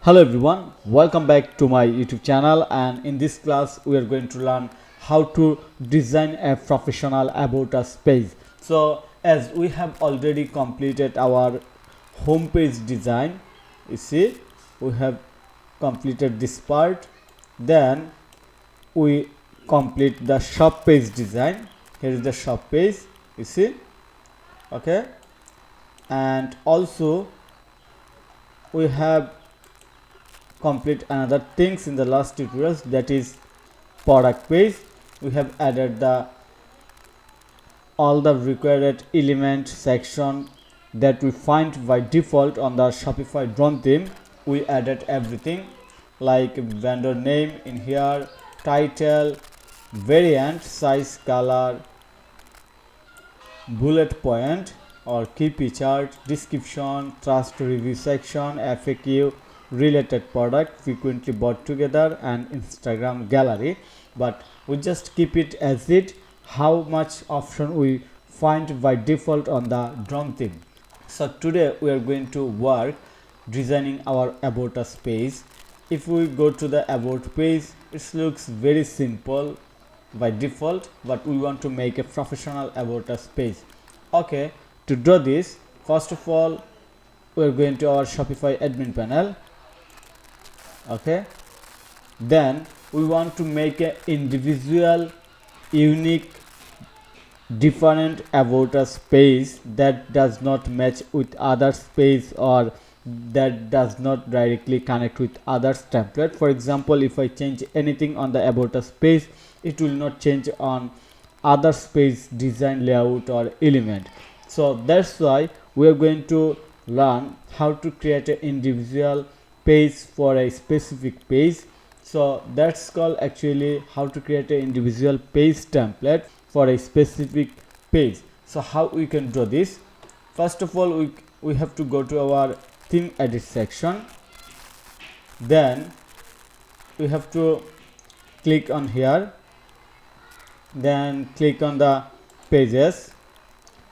Hello everyone, welcome back to my YouTube channel, and in this class we are going to learn how to design a professional about us page. So as we have already completed our home page design, you see we have completed this part. Then we complete the shop page design. Here is the shop page, you see, okay. And also we have complete another things in the last tutorials, that is product page. We have added the all the required element section that we find by default on the Shopify drone theme. We added everything like vendor name in here, title, variant, size, color, bullet point or key chart, description, trust review section, FAQ, related product, frequently bought together, and Instagram gallery. But we just keep it as it, how much option we find by default on the drone theme. So today we are going to work designing our about us page. If we go to the about page, it looks very simple by default, but we want to make a professional about us page. Okay, to draw this, first of all we are going to our Shopify admin panel. Okay, then we want to make an individual, unique, different about us page that does not match with others page, or that does not directly connect with others template. For example, if I change anything on the about us page, it will not change on others page design, layout or element. So that's why we are going to learn how to create an individual page for a specific page. So that's called actually how to create an individual page template for a specific page. So how we can draw this? First of all, we have to go to our theme edit section. Then we have to click on here, then click on the pages,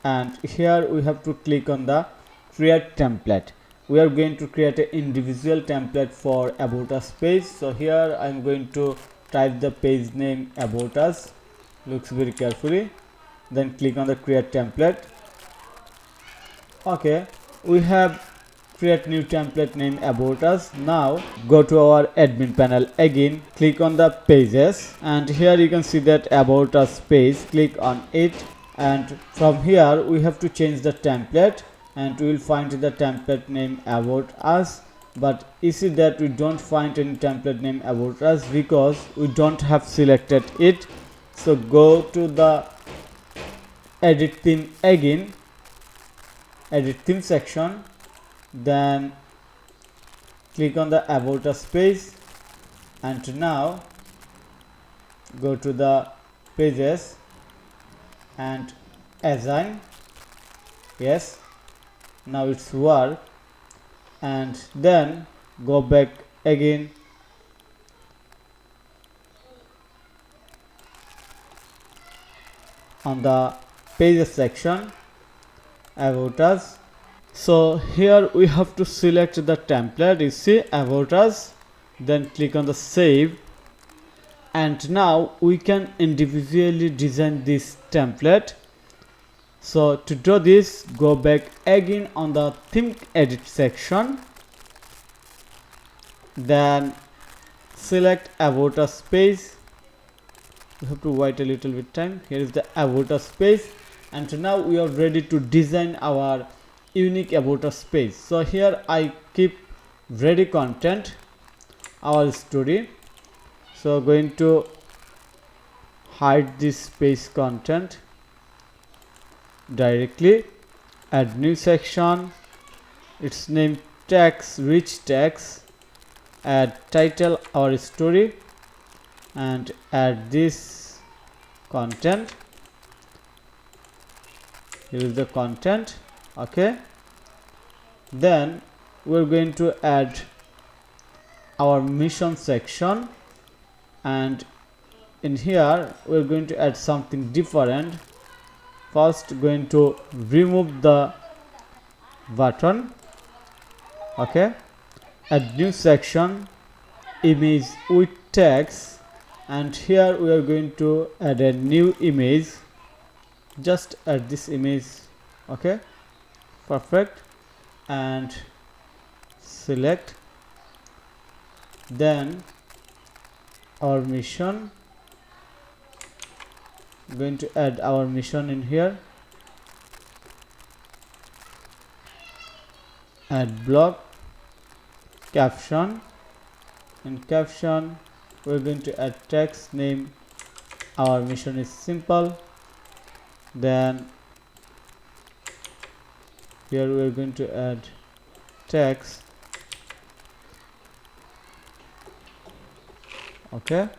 and here we have to click on the create template. We are going to create an individual template for about us page. So here I am going to type the page name about us, looks very carefully, then click on the create template. Okay, we have create new template name about us. Now go to our admin panel again, click on the pages, and here you can see that about us page. Click on it, and from here we have to change the template, and we will find the template name about us. But you see that we don't find any template name about us because we don't have selected it. So go to the edit theme again, edit theme section, then click on the about us page, and now go to the pages and assign. Yes, now it's work, and then go back again on the pages section, about us. So here we have to select the template, you see, about us, then click on the save, and now we can individually design this template. So to draw this, go back again on the theme edit section, then select about us page. You have to wait a little bit time. Here is the about us page, and now we are ready to design our unique about us page. So here I keep ready content, our story. So going to hide this page content directly, add new section, its name text, rich text, add title our story, and add this content. Here is the content. Okay, then we're going to add our mission section, and in here we're going to add something different. First going to remove the button. Okay, add new section, image with text, and here we are going to add a new image. Just add this image. Okay, perfect, and select. Then our mission, going to add our mission in here. Add block, caption. In caption we're going to add text name. Our mission is simple. Then here we're going to add text. Okay,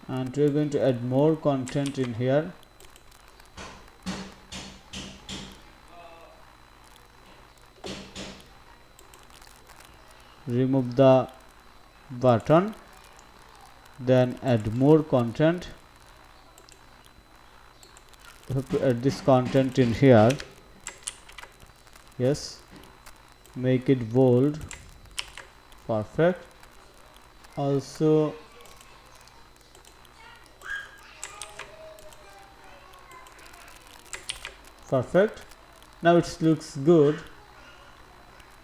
and we're going to add more content in here. Remove the button, then add more content. You have to add this content in here. Yes, make it bold. Perfect. Also perfect, now it looks good.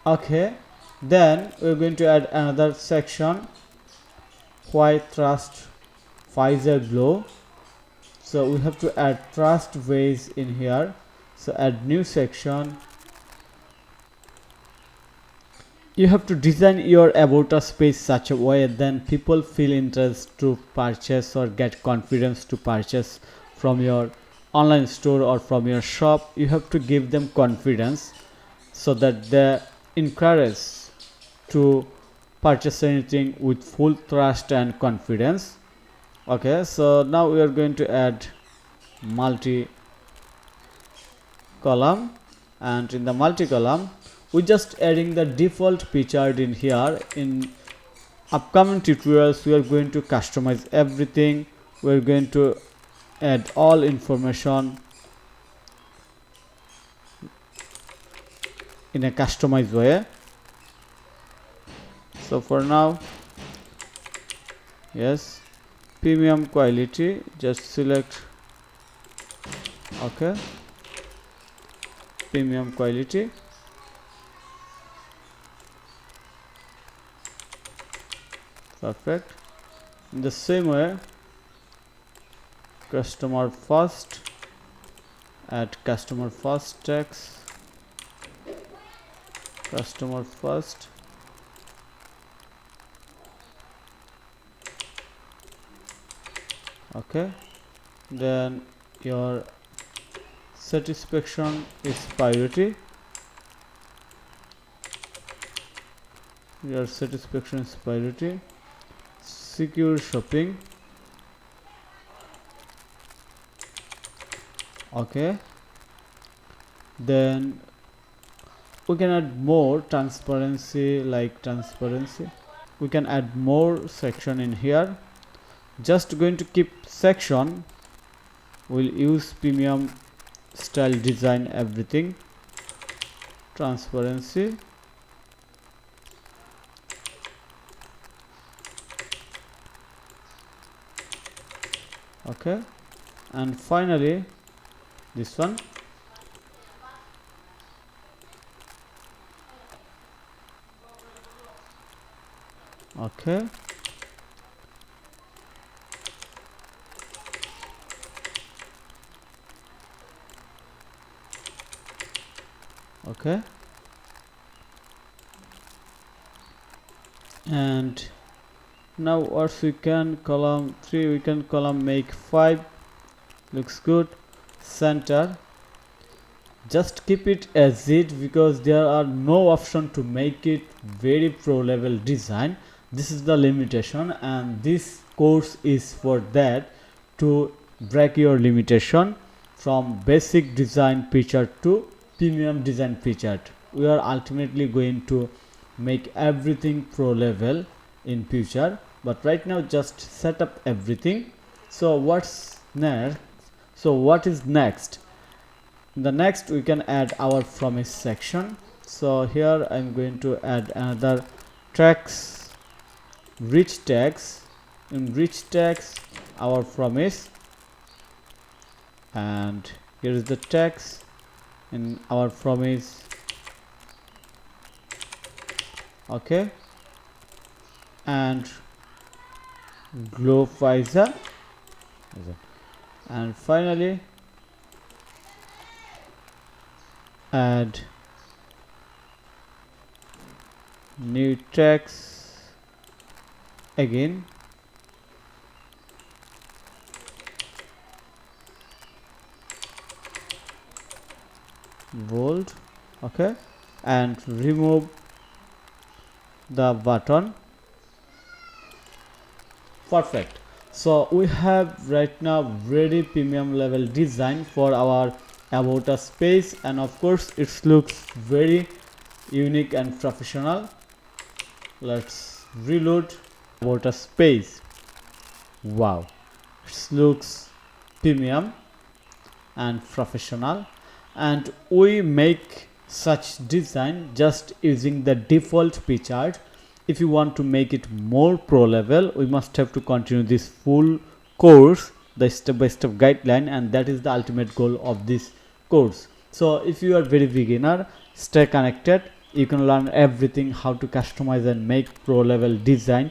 Okay, then we're going to add another section, why trust Pfizer glow. So we have to add trust ways in here. So add new section. You have to design your about us page such a way then people feel interest to purchase or get confidence to purchase from your online store or from your shop. You have to give them confidence so that they encourage to purchase anything with full trust and confidence. Okay, so now we are going to add multi column, and in the multi column we just adding the default picture in here. In upcoming tutorials we are going to customize everything. We are going to add all information in a customized way. So for now, yes, premium quality, just select. Okay, premium quality. Perfect. In the same way, customer first, add customer first text, customer first. Okay, then your satisfaction is priority. Your satisfaction is priority. Secure shopping. Okay, then we can add more transparency, like transparency. We can add more section in here. Just going to keep section. We'll use premium style design everything. Transparency. Okay, and finally this one. Okay, okay, and now what we can column 3, we can column make 5. Looks good. Center, just keep it as it because there are no option to make it very pro level design. This is the limitation, and this course is for that, to break your limitation from basic design feature to premium design feature. We are ultimately going to make everything pro level in future, but right now just set up everything. So what's next? So what is next? The next we can add our promise section. So here I'm going to add another tags, rich tags. In rich tags our promise, and here is the tags in our promise. Okay, and glow Pfizer, and finally add new text again, bold. Okay, and remove the button. Perfect. So we have right now very premium level design for our about us page, and of course it looks very unique and professional. Let's reload about us page. Wow, it looks premium and professional, and we make such design just using the default picture. If you want to make it more pro level, we must have to continue this full course, the step by step guideline, and that is the ultimate goal of this course. So if you are very beginner, stay connected. You can learn everything how to customize and make pro level design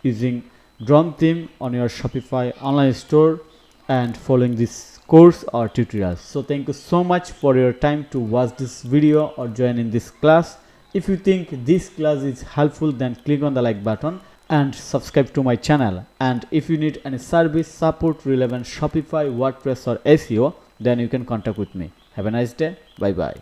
using drone theme on your Shopify online store and following this course or tutorials. So thank you so much for your time to watch this video or join in this class. If you think this class is helpful, then click on the like button and subscribe to my channel. And if you need any service support relevant Shopify, WordPress or SEO, then you can contact with me. Have a nice day. Bye bye.